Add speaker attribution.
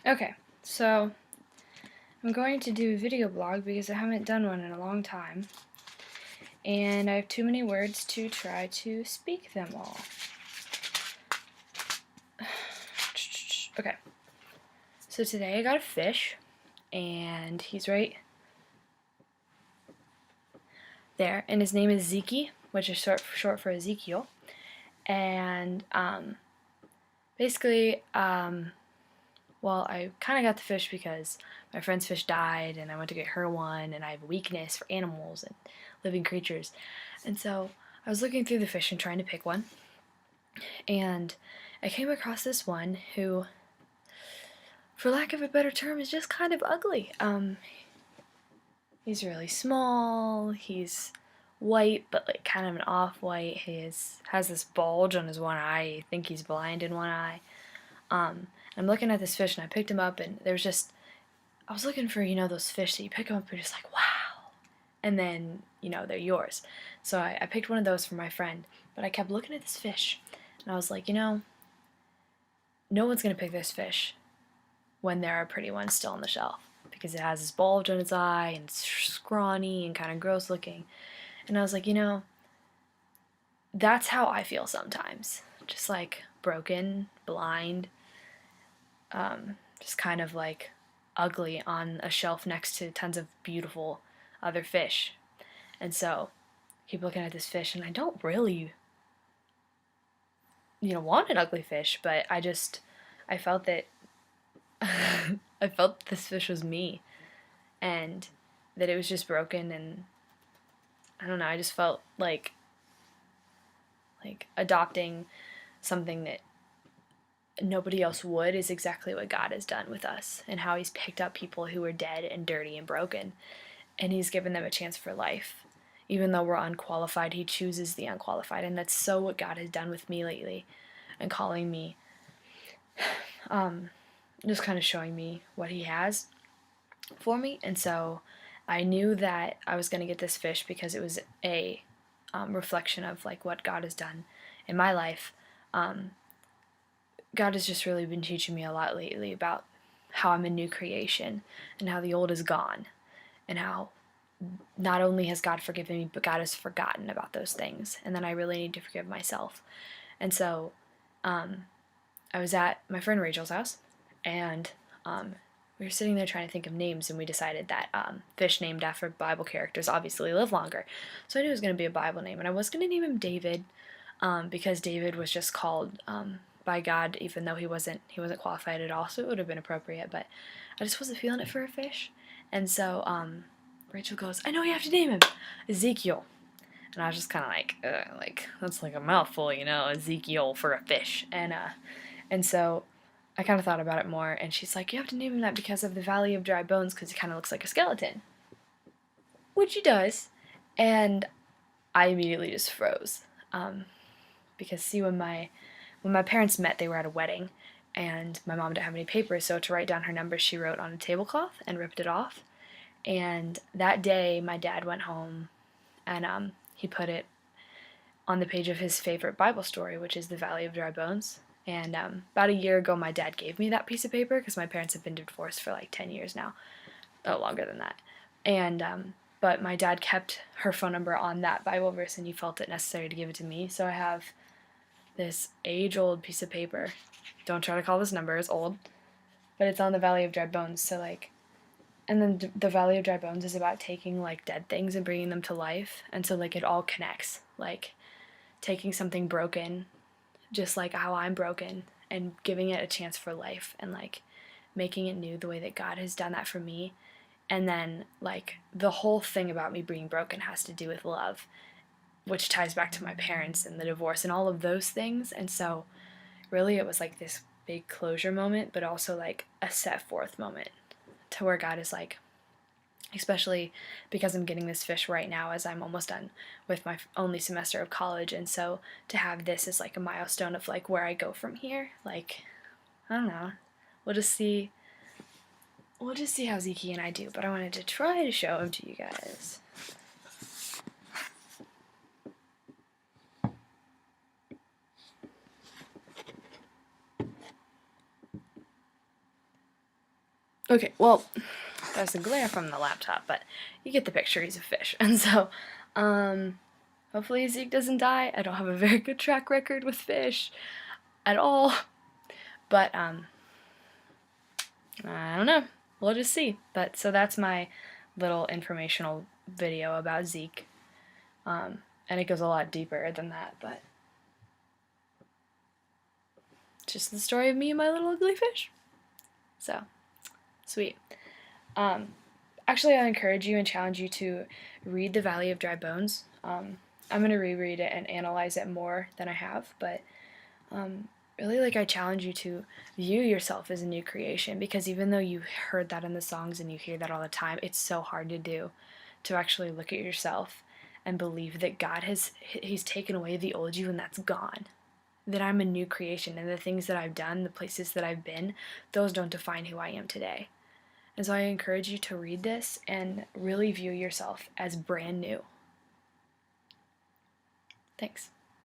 Speaker 1: Okay, so I'm going to do a video blog because I haven't done one in a long time, and I have too many words to try to speak them all. Okay, so today I got a fish, and he's right there, and his name is Zeeky, which is short for Ezekiel, and basically, well, I kind of got the fish because my friend's fish died, and I went to get her one, and I have a weakness for animals and living creatures. And so I was looking through the fish and trying to pick one, and I came across this one who, for lack of a better term, is just kind of ugly. He's really small, he's white, but like kind of an off-white. Has this bulge on his one eye. I think he's blind in one eye. I'm looking at this fish, and I picked him up, and I was looking for, those fish that you pick them up and you're just like, wow. And then, they're yours. So I picked one of those for my friend, but I kept looking at this fish, and I was like, no one's going to pick this fish when there are pretty ones still on the shelf, because it has this bulge on its eye, and it's scrawny and kind of gross looking. And I was like, that's how I feel sometimes. Just like broken, blind, just kind of like ugly on a shelf next to tons of beautiful other fish. And so I keep looking at this fish, and I don't really, want an ugly fish, but I felt that I felt this fish was me, and that it was just broken, and I don't know, I just felt like adopting something that nobody else would is exactly what God has done with us, and how he's picked up people who were dead and dirty and broken, and he's given them a chance for life. Even though we're unqualified, he chooses the unqualified, and that's so what God has done with me lately, and calling me, just kind of showing me what he has for me. And so I knew that I was going to get this fish because it was a reflection of like what God has done in my life. God has just really been teaching me a lot lately about how I'm a new creation, and how the old is gone, and how not only has God forgiven me, but God has forgotten about those things, and then I really need to forgive myself. And so I was at my friend Rachel's house, and we were sitting there trying to think of names, and we decided that fish named after Bible characters obviously live longer. So I knew it was going to be a Bible name, and I was going to name him David, because David was just called by God, even though he wasn't qualified at all, so it would have been appropriate, but I just wasn't feeling it for a fish. And so Rachel goes, I know you have to name him Ezekiel. And I was just kind of like, that's like a mouthful, Ezekiel for a fish. And so I kind of thought about it more, and she's like, you have to name him that because of the Valley of Dry Bones, because he kind of looks like a skeleton. Which he does. And I immediately just froze. Because see, when my parents met, they were at a wedding, and my mom didn't have any papers, so to write down her number, she wrote on a tablecloth and ripped it off. And that day, my dad went home, and he put it on the page of his favorite Bible story, which is the Valley of Dry Bones. And about a year ago, my dad gave me that piece of paper, because my parents have been divorced for like 10 years now. Oh, longer than that. And but my dad kept her phone number on that Bible verse, and he felt it necessary to give it to me. So I have this age-old piece of paper. Don't try to call this number, it's old. But it's on the Valley of Dry Bones, so like, and then the Valley of Dry Bones is about taking like dead things and bringing them to life. And so like it all connects, like taking something broken, just like how I'm broken, and giving it a chance for life, and like making it new the way that God has done that for me. And then like the whole thing about me being broken has to do with love, which ties back to my parents and the divorce and all of those things. And so really it was like this big closure moment, but also like a set forth moment to where God is like, especially because I'm getting this fish right now as I'm almost done with my only semester of college. And so to have this as like a milestone of like where I go from here, like, I don't know, we'll just see how Zeeky and I do, but I wanted to try to show him to you guys. Okay, well, there's a glare from the laptop, but you get the picture. He's a fish. And so, hopefully Zeke doesn't die. I don't have a very good track record with fish at all. But, I don't know. We'll just see. But, so that's my little informational video about Zeke. And it goes a lot deeper than that, but just the story of me and my little ugly fish. So, sweet. Actually, I encourage you and challenge you to read The Valley of Dry Bones. I'm going to reread it and analyze it more than I have, but really, like, I challenge you to view yourself as a new creation, because even though you heard that in the songs and you hear that all the time, it's so hard to do, to actually look at yourself and believe that God he's taken away the old you and that's gone. That I'm a new creation, and the things that I've done, the places that I've been, those don't define who I am today. And so I encourage you to read this and really view yourself as brand new. Thanks.